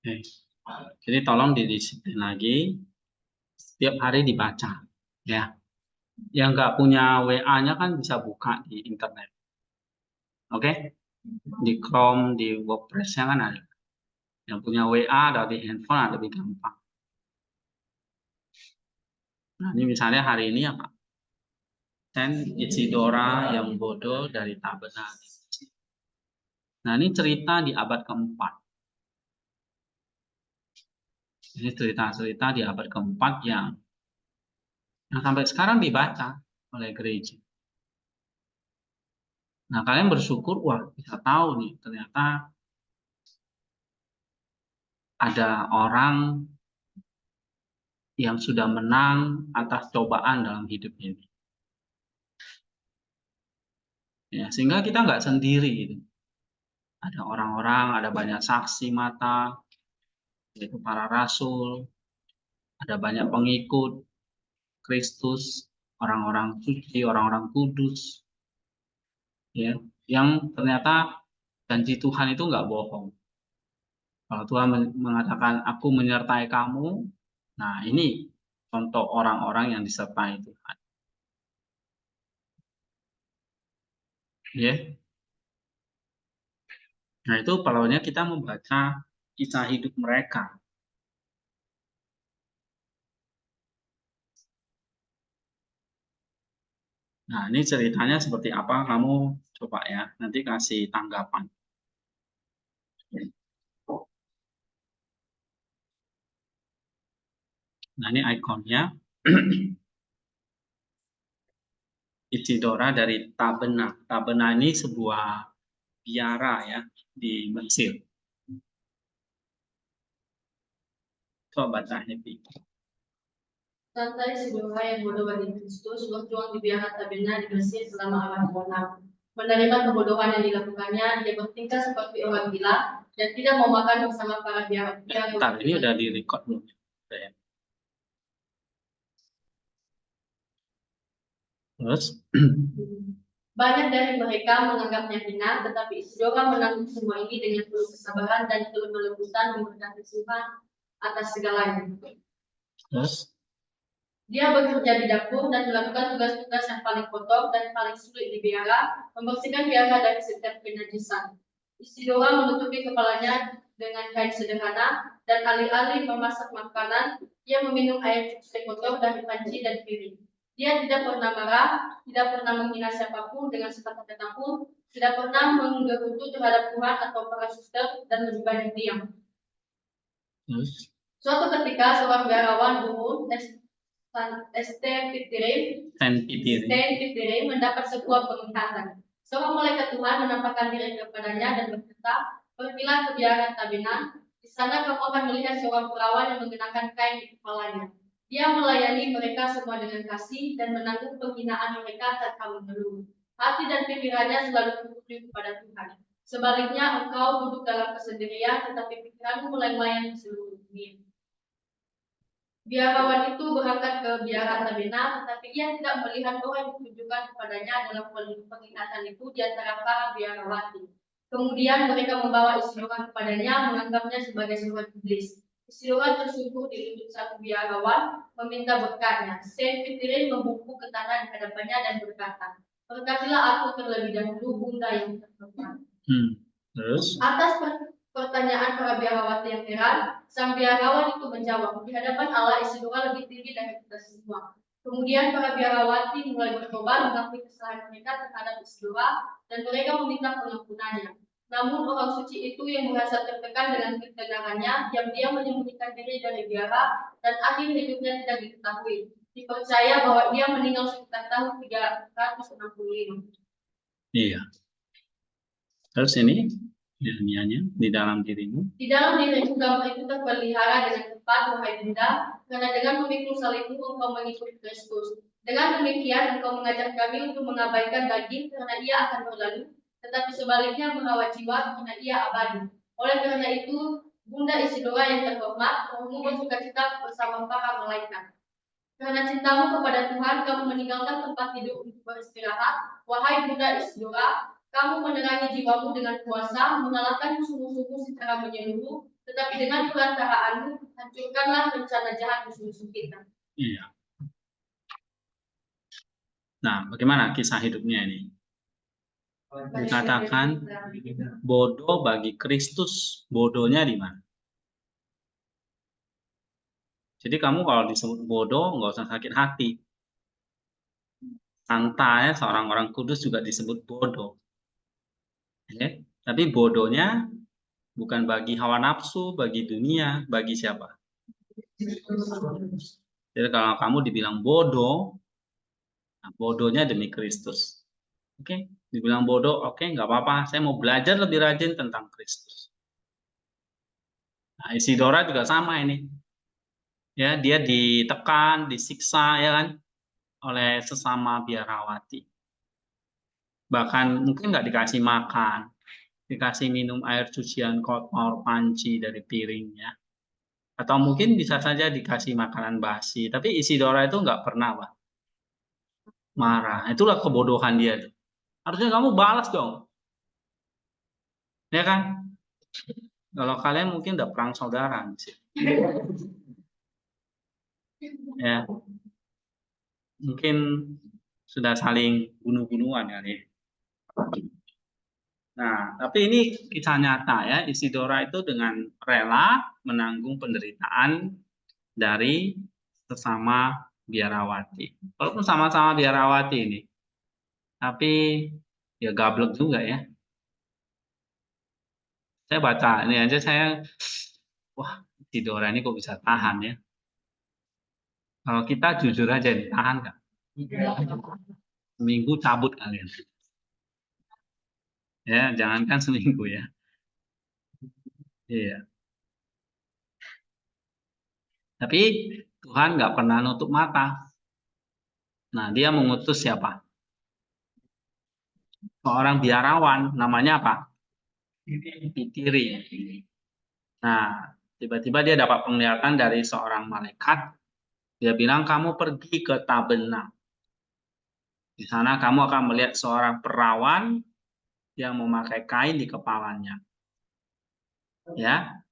Oke. Jadi tolong didisiplin lagi, setiap hari dibaca, ya. Yang nggak punya WA-nya kan bisa buka di internet, oke? Di Chrome, di WordPress-nya kan ada. Yang punya WA ada di handphone ada lebih gampang. Nah, ini misalnya hari ini ya Pak. Isidora yang bodoh dari tak benar. Nah, ini cerita di abad keempat. Ini cerita-cerita di abad keempat yang sampai sekarang dibaca oleh gereja. Nah, kalian bersyukur, wah bisa tahu nih, ternyata ada orang yang sudah menang atas cobaan dalam hidupnya ini. Ya, sehingga kita nggak sendiri. Gitu. Ada orang-orang, ada banyak saksi mata, yaitu para rasul, ada banyak pengikut Kristus, orang-orang suci, orang-orang kudus, ya, yang ternyata janji Tuhan itu nggak bohong. Kalau Tuhan mengatakan aku menyertai kamu, nah ini contoh orang-orang yang disertai Tuhan. Ya. Nah itu perlunya kita membaca kisah hidup mereka. Nah ini ceritanya seperti apa, kamu coba ya, nanti kasih tanggapan. Nah ini ikonnya. Isidora dari Tabena. Tabena ini sebuah biara ya di Mesir. Coba baca Happy. Santai Isidora yang bodoh bagi Kristus berjuang di biara Tabena di Mesir selama abad ke-6. Menerima kebodohan yang dilakukannya, dia bertingkah seperti orang gila dan tidak mau makan bersama para biara. Bentar, ini udah di-record belum? Ya. Terus? Banyak dari mereka menganggapnya hina, tetapi Isidora menanggung semua ini dengan penuh kesabaran dan kelembutan memberkati Tuhan atas segalanya. Terus? Dia bekerja di dapur dan melakukan tugas-tugas yang paling kotor dan paling sulit di biara, membersihkan biara dari setiap kenajisan. Isidora menutupi kepalanya dengan kain sederhana dan alih-alih memasak makanan, ia meminum air cuci kotor dari panci dan piring. Dia tidak pernah marah, tidak pernah menghina siapapun dengan sekata-kata pun, tidak pernah menggerutu terhadap Tuhan atau para suster dan lebih banyak diam. Suatu ketika seorang biarawan Burun Sten Fitiri mendapat sebuah penglihatan. Seorang malaikat Tuhan menampakkan diri kepadanya dan berkata, pergilah ke biara Tabena, di sana kamu akan melihat seorang perawan yang mengenakan kain di kepalanya. Dia melayani mereka semua dengan kasih dan menanggung penghinaan mereka tanpa mengeluh. Hati dan pikirannya selalu tertuju kepada Tuhan. Sebaliknya engkau duduk dalam kesendirian, tetapi pikiranmu mulai melayani seluruh dunia. Biarawan itu berangkat ke biara Tabena, tetapi ia tidak melihat orang yang ditunjukkan kepadanya dalam pengingatan itu di antara para biarawati. Kemudian mereka membawa Isidora kepadanya, menganggapnya sebagai seorang iblis. Isidora tersungkur di lutut satu biarawan, meminta berkatnya. Saint Fitiri membungkuk ke tanah di hadapannya dan berkata, berkatilah aku terlebih dahulu, Bunda yang terhormat. Terus? Atas pertanyaan para biarawati yang heran, sang biarawan itu menjawab, di hadapan Allah Isidora lebih tinggi dari kita semua. Kemudian para biarawati mulai bertobat mengakui kesalahan mereka terhadap Isidora dan mereka meminta pengampunannya. Namun orang suci itu yang merasa tertekan dengan ketegangannya, diam-diam menyembunyikan diri dari biara dan akhir hidupnya tidak diketahui. Dipercaya bahwa dia meninggal sekitar tahun 365. Iya. Terus ini ilmiahnya di dalam dirimu. Di dalam dirimu gambar itu terpelihara dengan tepat, wahai Bunda, karena dengan memikul salibmu engkau mengikuti Kristus. Dengan demikian engkau mengajak kami untuk mengabaikan daging karena ia akan berlalu, tetapi sebaliknya merawat jiwa karena ia abadi. Oleh karena itu, Bunda Isidora yang terhormat, rohmu bersukacita bersama para malaikat. Karena cintamu kepada Tuhan, kamu meninggalkan tempat tidur untuk beristirahat. Wahai Bunda Isidora, kamu menerangi jiwamu dengan kuasa, mengalahkan musuh-musuhmu secara menyeluruh, Tetapi dengan perantaraanmu, hancurkanlah rencana jahat musuh-musuh kita. Iya. Nah, bagaimana kisah hidupnya ini? Dikatakan bodoh bagi Kristus, bodohnya di mana? Jadi kamu kalau disebut bodoh, nggak usah sakit hati. Santai, seorang orang kudus juga disebut bodoh. Ya? Tapi bodohnya bukan bagi hawa nafsu, bagi dunia, bagi siapa? Jadi kalau kamu dibilang bodoh, nah bodohnya demi Kristus. Oke, dibilang bodoh, oke, nggak apa-apa. Saya mau belajar lebih rajin tentang Kristus. Nah, Isidora juga sama ini. Ya, dia ditekan, disiksa, ya kan, oleh sesama biarawati. Bahkan mungkin nggak dikasih makan, dikasih minum air cucian kotor, panci dari piringnya. Atau mungkin bisa saja dikasih makanan basi. Tapi Isidora itu nggak pernah, Pak, marah. Itulah kebodohan dia. Harusnya kamu balas dong. Ya kan? Kalau kalian mungkin udah perang saudara sih. Ya, mungkin sudah saling bunuh-bunuhan kali ya. Nah, tapi ini kisah nyata ya. Isidora itu dengan rela menanggung penderitaan dari sesama biarawati. Walaupun sama-sama biarawati ini, tapi ya gablek juga ya. Saya baca ini aja saya, wah, Isidora ini kok bisa tahan ya. Kalau kita jujur aja nih, tahan nggak? Seminggu cabut kalian. Ya, jangankan seminggu ya. Iya. Tapi Tuhan nggak pernah nutup mata. Nah, dia mengutus siapa? Seorang biarawan, namanya apa? Pitiri. Nah, tiba-tiba dia dapat penglihatan dari seorang malaikat. Dia bilang, kamu pergi ke Tabena. Di sana kamu akan melihat seorang perawan yang memakai kain di kepalanya. Ya,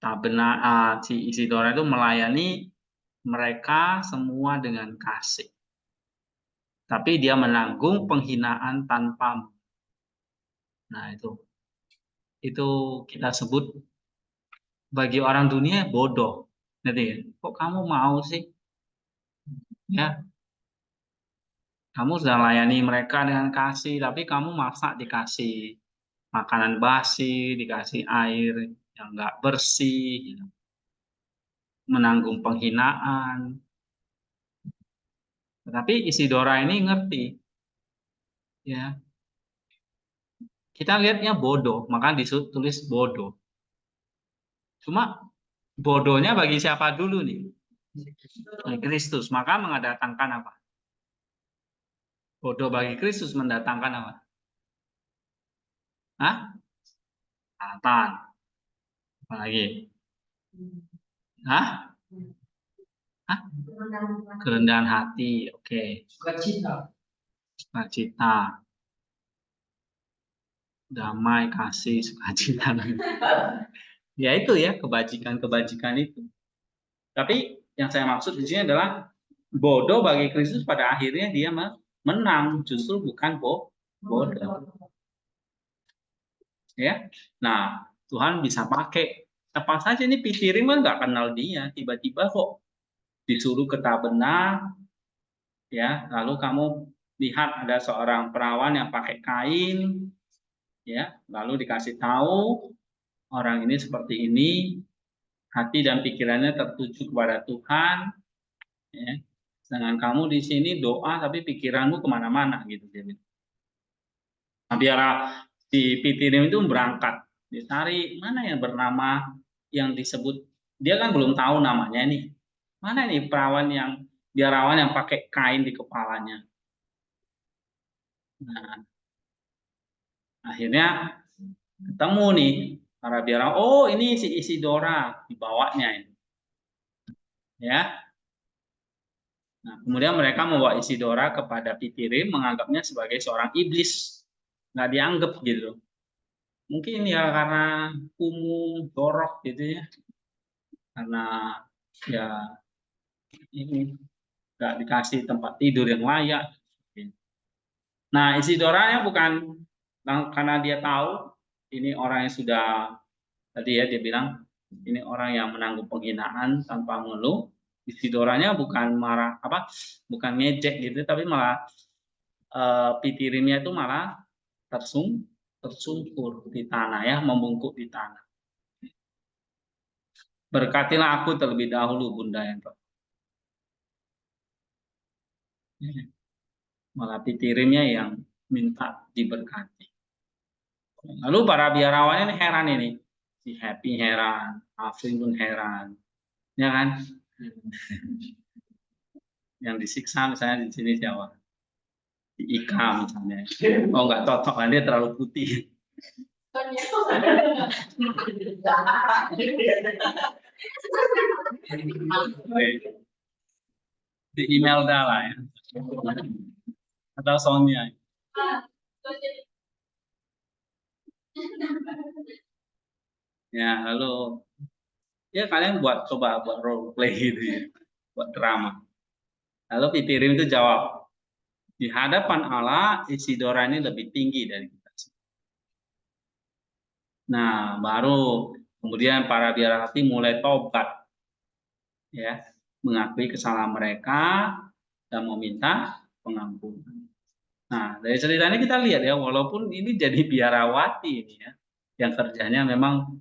Tabena, si Isidora itu melayani mereka semua dengan kasih. Tapi dia menanggung penghinaan tanpa. Nah, itu kita sebut bagi orang dunia bodoh. Jadi, kok kamu mau sih? Ya, kamu sudah layani mereka dengan kasih, tapi kamu maksa dikasih makanan basi, dikasih air yang nggak bersih, gitu. Menanggung penghinaan. Tetapi Isidora ini ngerti, ya. Kita lihatnya bodoh, maka ditulis bodoh. Cuma bodohnya bagi siapa dulu nih? Kristus. Maka mendatangkan apa? Bodoh bagi Kristus mendatangkan apa? Hah? Satan. Apalagi? Hah? Hah? Kerendahan hati. Oke. Sukacita. Sukacita. Damai, kasih, sukacita. Ya itu ya, kebajikan-kebajikan itu. Tapi yang saya maksud di sini adalah bodoh bagi Kristus pada akhirnya dia menang, justru bukan bodoh. Ya. Nah, Tuhan bisa pakai apa saja. Ini Pitirim kan nggak kenal dia, tiba-tiba kok disuruh ke Tabena, ya, lalu kamu lihat ada seorang perawan yang pakai kain, ya, lalu dikasih tahu orang ini seperti ini, hati dan pikirannya tertuju kepada Tuhan, ya. Sedangkan kamu di sini doa tapi pikiranmu kemana-mana gitu. Nah, biar si Pitirim itu berangkat, dicari mana yang bernama yang disebut, dia kan belum tahu namanya nih, mana nih perawan yang biarawan yang pakai kain di kepalanya. Nah, akhirnya ketemu nih para biarawan, oh ini si Isidora dibawanya ini, ya. Nah, kemudian mereka membawa Isidora kepada Pitirim, menganggapnya sebagai seorang iblis, nggak dianggap gitu. mungkin ya karena kumuh, jorok gitu ya, karena ya ini nggak dikasih tempat tidur yang layak. Nah, Isidoranya bukan karena dia tahu ini orang yang sudah, tadi ya dia bilang ini orang yang menanggung penghinaan tanpa mengeluh. Isidoranya bukan marah apa, bukan ngejek gitu, tapi malah pitirimnya itu malah tersungkur di tanah ya, membungkuk di tanah. Berkatilah aku terlebih dahulu, Bunda yang malah pitirimnya yang minta diberkati. Lalu para biarawannya ini heran ini, si Happy heran, Afrin pun heran, ya kan? Yang disiksa misalnya di sini siapa? Si Ika misalnya. Oh nggak cocok, dia terlalu putih. Di Imelda lah ya. Atau Sonia. Ya, lalu ya kalian coba buat role play gitu ya, buat drama. Lalu Pitirim itu jawab, di hadapan Allah Isidora ini lebih tinggi dari kita. Nah, baru kemudian para biarahati mulai tobat, ya, mengakui kesalahan mereka dan meminta pengampunan. Nah, dari cerita ini kita lihat ya, walaupun ini jadi biarawati ini ya, yang kerjanya memang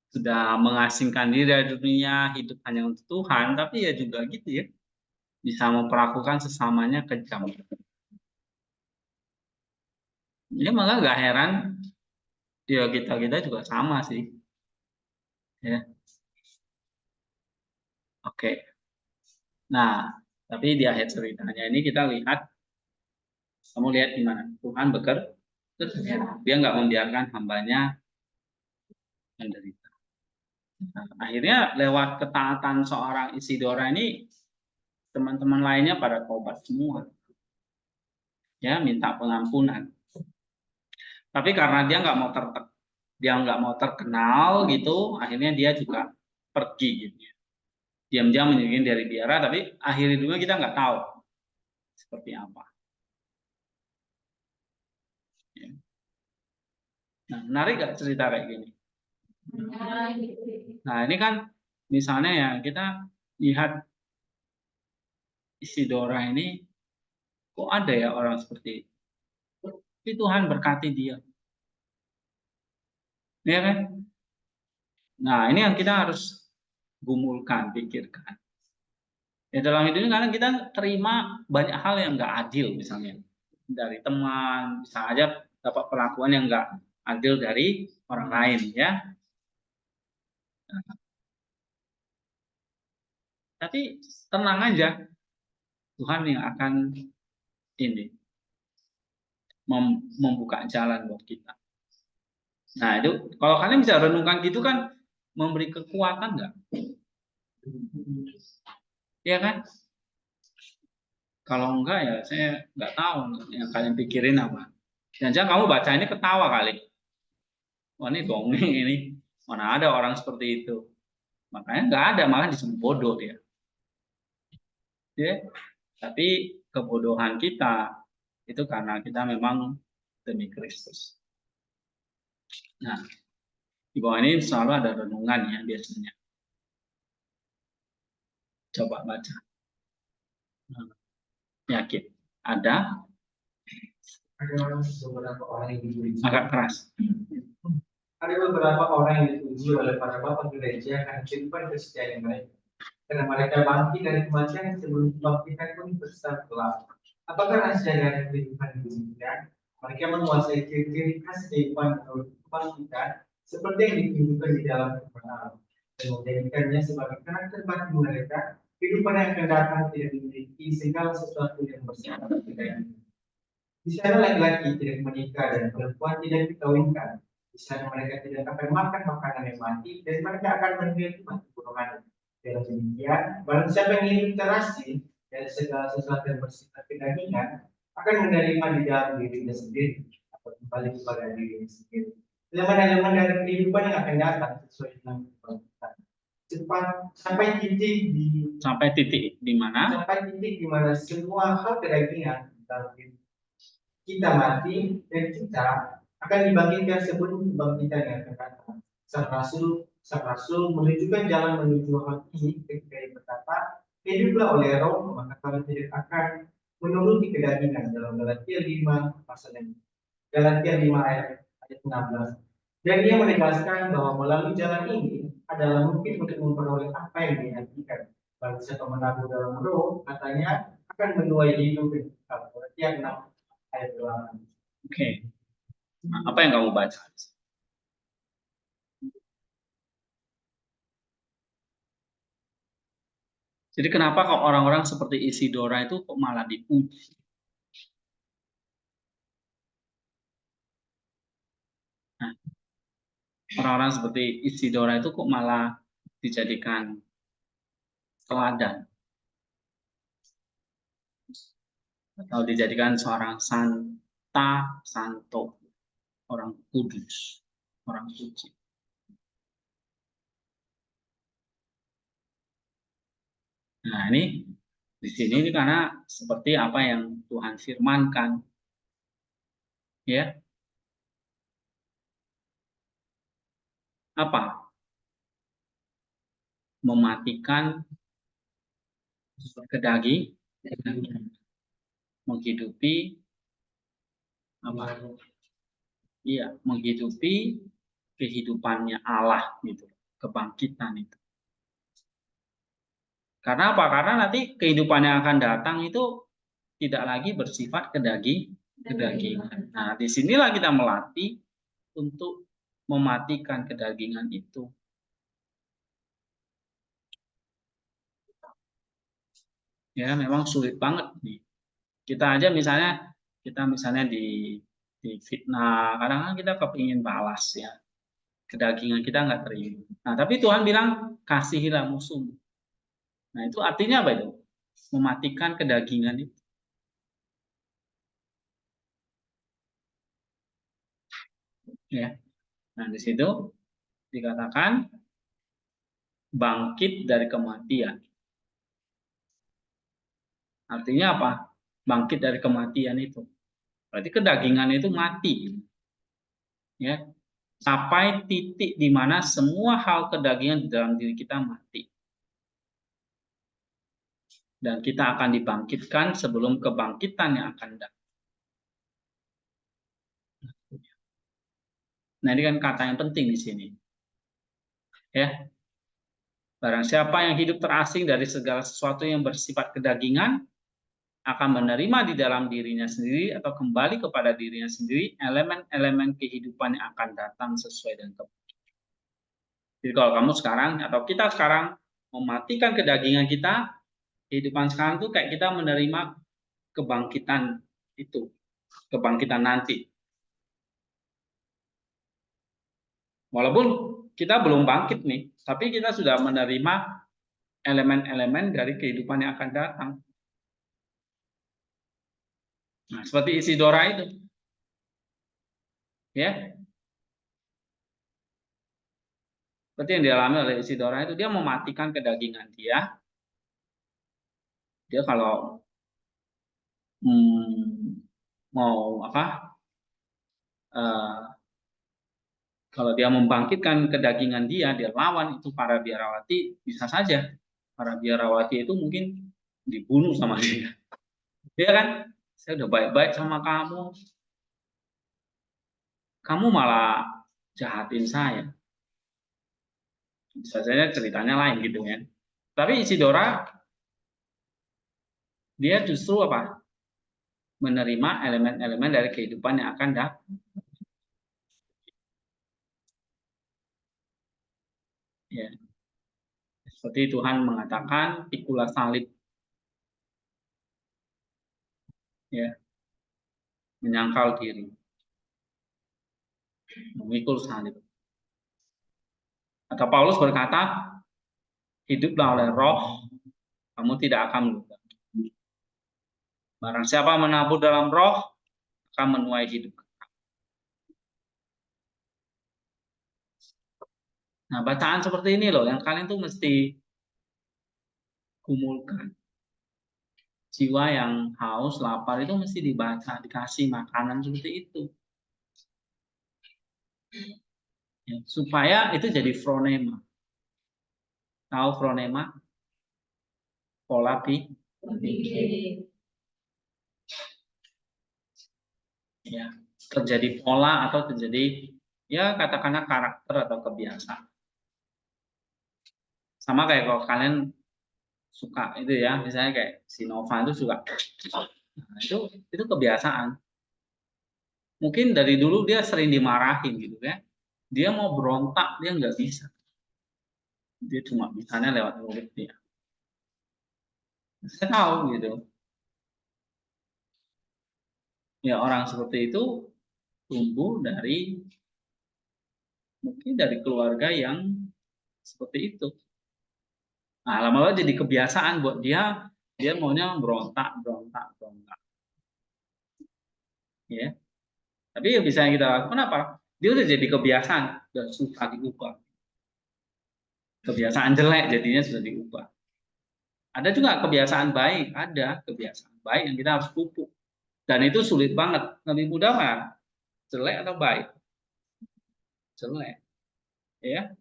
sudah mengasingkan diri dari dunia, hidup hanya untuk Tuhan, tapi ya juga gitu ya, bisa memperlakukan sesamanya kejam. Ya maka nggak heran, ya kita juga sama sih, ya. Oke. Nah, tapi di akhir ceritanya ini kita lihat, kamu lihat gimana Tuhan bekerja, dia nggak membiarkan hambanya menderita. Nah, akhirnya lewat ketaatan seorang Isidora ini, teman-teman lainnya pada tobat semua, ya minta pengampunan. Tapi karena dia nggak mau terkenal gitu, akhirnya dia juga pergi gitu. Diam-diam menyingkirkan dari biara, tapi akhir hidupnya kita nggak tahu seperti apa. Ya. Nah, menarik nggak cerita kayak gini? Nah, ini kan misalnya ya kita lihat Isidora ini, kok ada ya orang seperti itu? Tapi Tuhan berkati dia, ya kan? Nah, ini yang kita harus gumulkan, pikirkan. Ya dalam hidup ini kadang kita terima banyak hal yang nggak adil, misalnya dari teman, bisa aja dapat perlakuan yang nggak adil dari orang lain, ya. Tapi tenang aja, Tuhan yang akan ini membuka jalan buat kita. Nah itu kalau kalian bisa renungkan gitu kan, memberi kekuatan nggak? Ya kan? Kalau enggak ya saya nggak tahu yang kalian pikirin apa. Jangan-jangan kamu baca ini ketawa kali. Wah ini dongeng ini, mana ada orang seperti itu. Makanya nggak ada, malah disebut bodoh dia. Ya, tapi kebodohan kita itu karena kita memang demi Kristus. Nah, di bawah ini selalu ada renungan ya biasanya. Coba baca. Nah, yakin ada beberapa orang yang dipuji. agak keras. Ada beberapa orang yang dipuji oleh para bapak gereja karena kehidupan Kristiani mereka. Karena mereka bangkit dari kematian sebelum dibangkitkan pun bersetelah. Apakah rahasia dari kehidupan demikian? Mereka menguasai ciri-ciri khas kehidupan menurut kebangkitan seperti yang ditunjukkan di dalam Al-Quran dan menjadikannya sebagai karakter batin mereka. Kehidupan yang akan datang tidak memiliki segala sesuatu yang bersifat tidak. Di sana laki-laki tidak menikah dan perempuan tidak dikawinkan. Di sana mereka tidak akan makan makanan yang mati dan mereka akan menderita mati golongan. Dengan demikian, barang siapa yang ingin terasi dari segala sesuatu yang bersifat kedagingan akan menerima di dalam dirinya sendiri atau kembali kepada dirinya sendiri. elemen-elemen dari kehidupan yang akan datang sesuai dengan kebangkitan. Cepat sampai titik di mana semua hal kedagingan dalam diri kita mati dan kita akan dibangkitkan sebelum kebangkitan yang akan datang. Sang Rasul menunjukkan jalan menuju hal ini ketika dia berkata, hiduplah oleh roh, maka kamu tidak akan menuruti kedagingan dalam Galatia 5 pasal ini. Galatia 5 ayat 16. Dan dia menegaskan bahwa melalui jalan ini adalah mungkin untuk memperoleh apa yang dinantikan. Bagi siapa menabur dalam roh, katanya akan menuai hidup yang kekal. Galatia 6 ayat 8. Oke. Nah, apa yang kamu baca? Jadi kenapa kok orang-orang seperti Isidora itu kok malah dipuji? Nah, orang-orang seperti Isidora itu kok malah dijadikan teladan atau dijadikan seorang santo, orang kudus, orang suci. Nah, ini di sini ini karena seperti apa yang Tuhan firmankan, ya. Apa? Mematikan kedagingan, menghidupi apa? Iya, menghidupi kehidupannya Allah gitu, kebangkitan itu. Karena apa? Karena nanti kehidupan yang akan datang itu tidak lagi bersifat kedagingan. Nah, disinilah kita melatih untuk mematikan kedagingan itu. Ya, memang sulit banget nih. Kita aja misalnya di fitnah, kadang-kadang kita kepingin balas ya. Kedagingan kita nggak terima. Nah, tapi Tuhan bilang kasihilah musuhmu. Nah, itu artinya apa itu? Mematikan kedagingan itu. Ya. Nah, di situ dikatakan bangkit dari kematian. Artinya apa? Bangkit dari kematian itu. Berarti kedagingan itu mati. Ya. Sampai titik di mana semua hal kedagingan di dalam diri kita mati. Dan kita akan dibangkitkan sebelum kebangkitan yang akan datang. Nah, ini kan kata yang penting di sini. Ya. Barang siapa yang hidup terasing dari segala sesuatu yang bersifat kedagingan akan menerima di dalam dirinya sendiri atau kembali kepada dirinya sendiri elemen-elemen kehidupan yang akan datang sesuai dengan kebangkitan. Jadi kalau kamu sekarang atau kita sekarang mematikan kedagingan kita, kehidupan sekarang tuh kayak kita menerima kebangkitan itu, kebangkitan nanti. Walaupun kita belum bangkit nih, tapi kita sudah menerima elemen-elemen dari kehidupan yang akan datang. Nah, seperti Isidora itu. Ya. Seperti yang dialami oleh Isidora itu, dia mematikan kedagingan dia. Dia kalau mau apa? Kalau dia membangkitkan kedagingan dia lawan itu para biarawati, bisa saja para biarawati itu mungkin dibunuh sama dia. Dia kan, saya udah baik-baik sama kamu malah jahatin saya. Bisa saja ceritanya lain gitu ya. Tapi Isidora dia justru apa? Menerima elemen-elemen dari kehidupan yang akan datang. Ya. Seperti Tuhan mengatakan, pikulah salib. Ya. Menyangkal diri. Memikul salib. Atau Paulus berkata, hiduplah oleh roh, kamu tidak akan lupa. Barang siapa menabur dalam roh, akan menuai hidup. Nah, bacaan seperti ini loh yang kalian tuh mesti kumpulkan. Jiwa yang haus, lapar itu mesti dibaca, dikasih makanan seperti itu. Ya, supaya itu jadi fronema. Tahu fronema? Pola pikir. Ya, terjadi pola atau terjadi ya katakanlah karakter atau kebiasaan. Sama kayak kalau kalian suka itu ya, misalnya kayak si Nova itu suka, nah, itu kebiasaan. Mungkin dari dulu dia sering dimarahin gitu ya, dia mau berontak dia nggak bisa, dia cuma bisanya lewat mulut dia. Saya tahu gitu, ya orang seperti itu tumbuh dari mungkin dari keluarga yang seperti itu. Nah, lama-lama jadi kebiasaan buat dia, dia maunya berontak, berontak, berontak. Ya. Tapi ya bisa yang kita lakukan apa? Dia udah jadi kebiasaan, udah susah diubah. Kebiasaan jelek jadinya sudah diubah. Ada juga kebiasaan baik, ada kebiasaan baik yang kita harus pupuk. Dan itu sulit banget. Lebih mudah mah jelek atau baik? Jelek. Ya.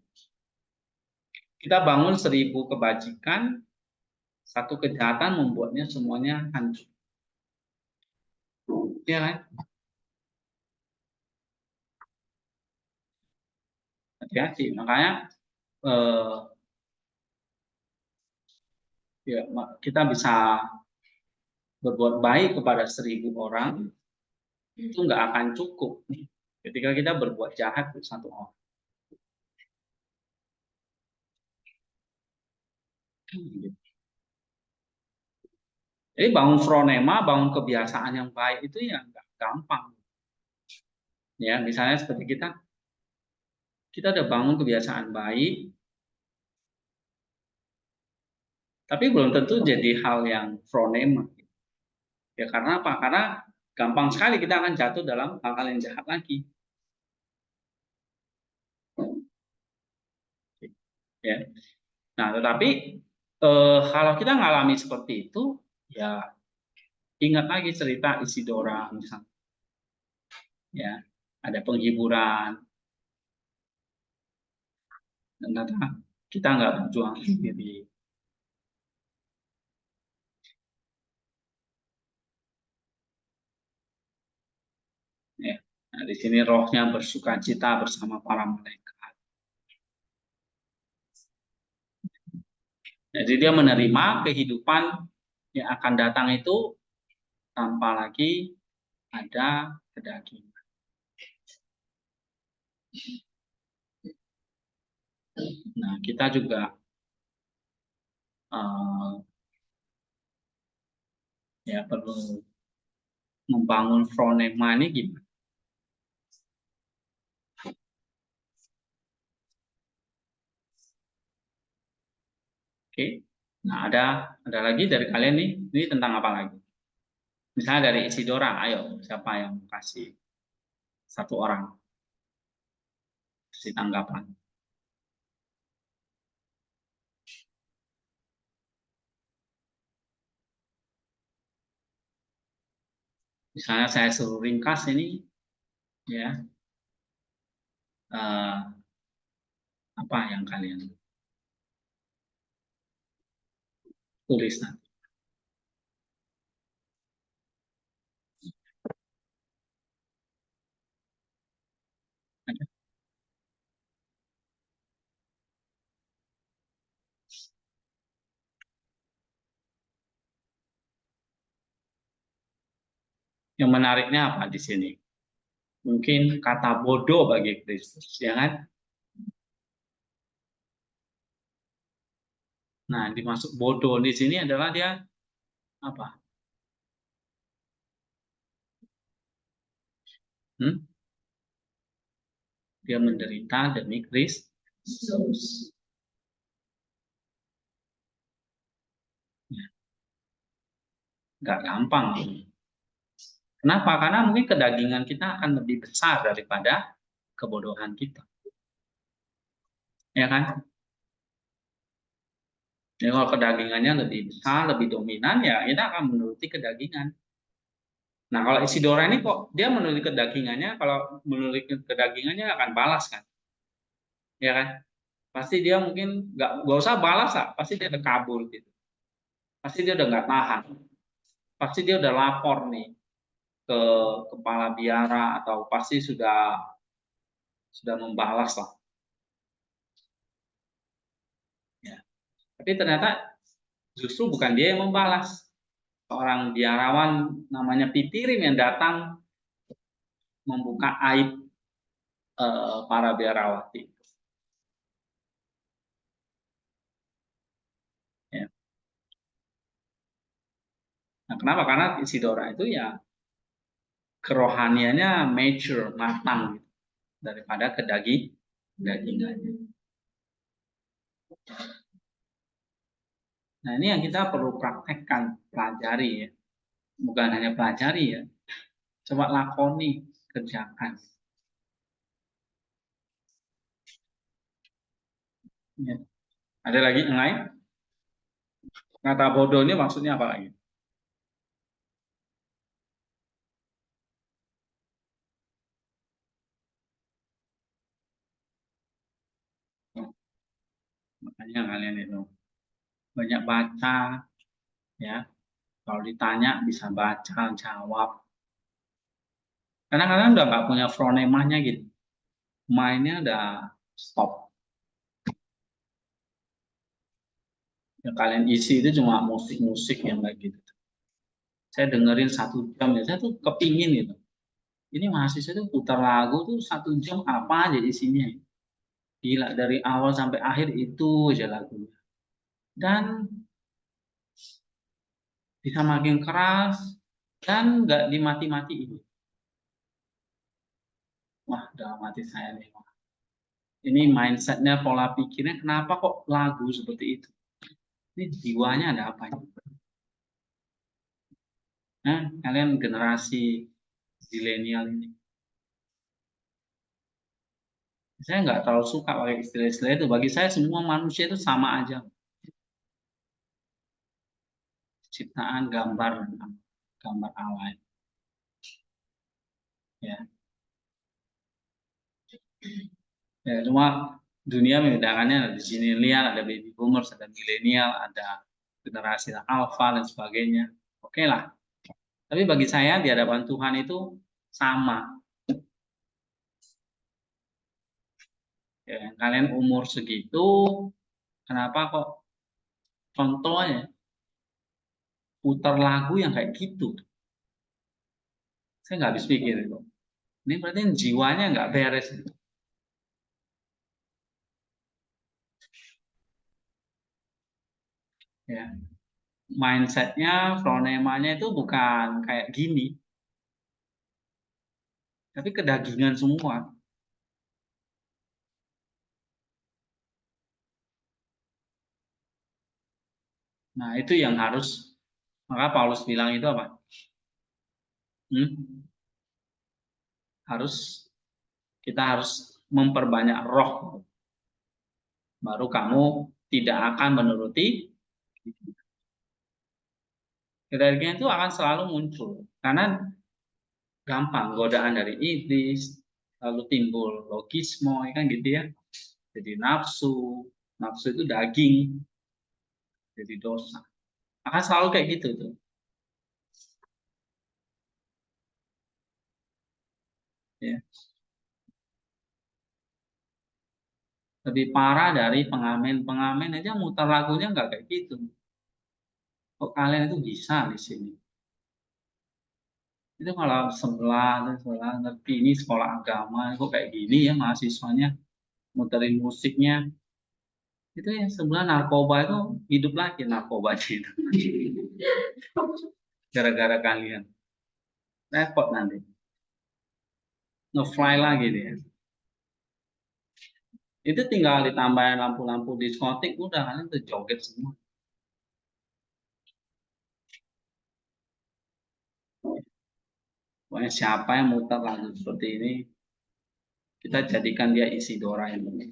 Kita bangun 1000 kebajikan, satu kejahatan membuatnya semuanya hancur. Ya kan? Hati-hati. Makanya ya, kita bisa berbuat baik kepada 1000 orang itu nggak akan cukup ketika kita berbuat jahat ke satu orang. Jadi bangun fronema, bangun kebiasaan yang baik itu ya nggak gampang. Ya, misalnya seperti kita udah bangun kebiasaan baik, tapi belum tentu jadi hal yang fronema. Ya karena apa? Karena gampang sekali kita akan jatuh dalam hal-hal yang jahat lagi. Ya. Nah, tetapi kalau kita ngalami seperti itu, ya ingat lagi cerita Isidora misalnya. Ya, ada penghiburan. Ternyata kita nggak berjuang sendiri. Ya. Nah, di sini rohnya bersukacita bersama para malaikat. Jadi dia menerima kehidupan yang akan datang itu tanpa lagi ada kedagingan. Nah, kita juga ya perlu membangun fronema ini gimana? Oke. Nah, ada lagi dari kalian nih, ini tentang apa lagi? Misalnya dari Isidora, ayo siapa yang kasih satu orang kasih tanggapan? Misalnya saya suruh ringkas ini, ya apa yang kalian tulis nanti? Yang menariknya apa di sini? Mungkin kata bodoh bagi Kristus, ya kan? Nah, dimasuk bodoh di sini adalah dia apa? Dia menderita demi Kristus. Nggak gampang. Kenapa? Karena mungkin kedagingan kita akan lebih besar daripada kebodohan kita. ya kan? Jadi kalau kedagingannya lebih besar, lebih dominan, ya kita akan menuruti kedagingan. Nah, kalau Isidora ini kok dia menuruti kedagingannya, kalau menuruti kedagingannya akan balas kan, ya kan? Pasti dia mungkin nggak usah balas lah, pasti dia udah kabur gitu, pasti dia udah nggak tahan, pasti dia udah lapor nih ke kepala biara atau pasti sudah membalas lah. Ya. Tapi ternyata justru bukan dia yang membalas, seorang biarawan namanya Pitirim yang datang membuka aib para biarawati. Ya. Nah, kenapa? Karena Isidora itu ya kerohaniannya mature, matang gitu, daripada kedagingannya. Nah, ini yang kita perlu praktekkan, pelajari ya. Bukan hanya pelajari ya, coba lakoni, kerjakan. Ya. Ada lagi yang lain? Kata bodoh ini maksudnya apa lagi? Oh, makanya kalian itu banyak baca, ya. Kalau ditanya bisa baca, jawab. Kadang-kadang udah nggak punya fonemanya gitu, mainnya udah stop. Ya, kalian isi itu cuma musik-musik yang kayak gitu. Saya dengerin 1 jam ya, saya tuh kepingin gitu. Ini mahasiswa tuh putar lagu tuh 1 jam apa aja isinya. Gila, dari awal sampai akhir itu aja lagunya. Dan bisa makin keras dan nggak dimati-matiin. Wah, dalam hati saya nih. Ini mindsetnya, pola pikirnya, kenapa kok lagu seperti itu? Ini jiwanya ada apa ya? Nah, kalian generasi zilenial ini. Saya nggak terlalu suka pakai istilah-istilah itu. Bagi saya semua manusia itu sama aja. Ciptaan gambar gambar Allah. Ya. Ya, cuma dunia membedakannya ada di sini lihat ada baby boomers, ada milenial, ada generasi alpha dan sebagainya. Oke lah. Tapi bagi saya di hadapan Tuhan itu sama. Ya, kalian umur segitu, kenapa kok contohnya putar lagu yang kayak gitu? Saya nggak habis pikir itu. Ini berarti jiwanya nggak beres. Ya, mindsetnya, fonemanya itu bukan kayak gini, tapi kedagingan semua. Nah, itu yang harus, maka Paulus bilang itu apa? Hmm? Kita harus memperbanyak roh, baru kamu tidak akan menuruti. Kedagingan itu akan selalu muncul karena gampang godaan dari iblis, lalu timbul logismo, ya kan gitu ya. Jadi nafsu, nafsu itu daging, jadi dosa. Akan selalu kayak gitu tuh. Ya. Lebih parah dari pengamen aja mutar lagunya nggak kayak gitu. Kok kalian itu bisa di sini? Itu kalau sebelah ngerti ini sekolah agama kok kayak gini ya mahasiswanya muterin musiknya. Itu yang sebelah narkoba itu hidup lagi narkoba itu. Gara-gara kalian. Repot nanti. Nge-fly lagi dia. Itu tinggal ditambahin lampu-lampu diskotik udah kalian tuh joget semua. Pokoknya siapa yang muter lagu seperti ini Kita jadikan dia Isidora yang benar.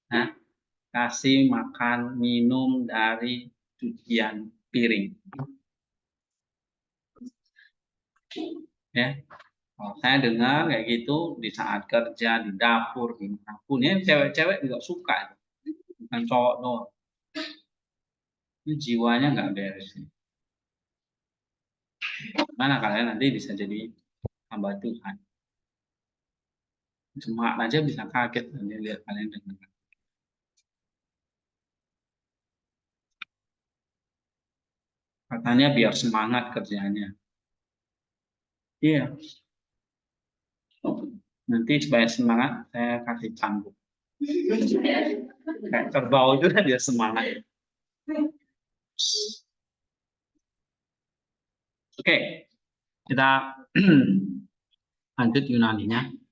Nah, kasih makan minum dari cucian piring. Ya, kalau saya dengar kayak gitu di saat kerja, di dapur, di manapun, ya cewek-cewek juga suka, bukan cowok doang. Ini jiwanya nggak beres. Mana kalian nanti bisa jadi hamba Tuhan. Cuma aja bisa kaget nanti lihat kalian dengar. Katanya biar semangat kerjanya. Iya. Nanti supaya semangat saya kasih cambuk. Kayak kerbau itu kan dia semangat. Oke, kita lanjut Yunaninya.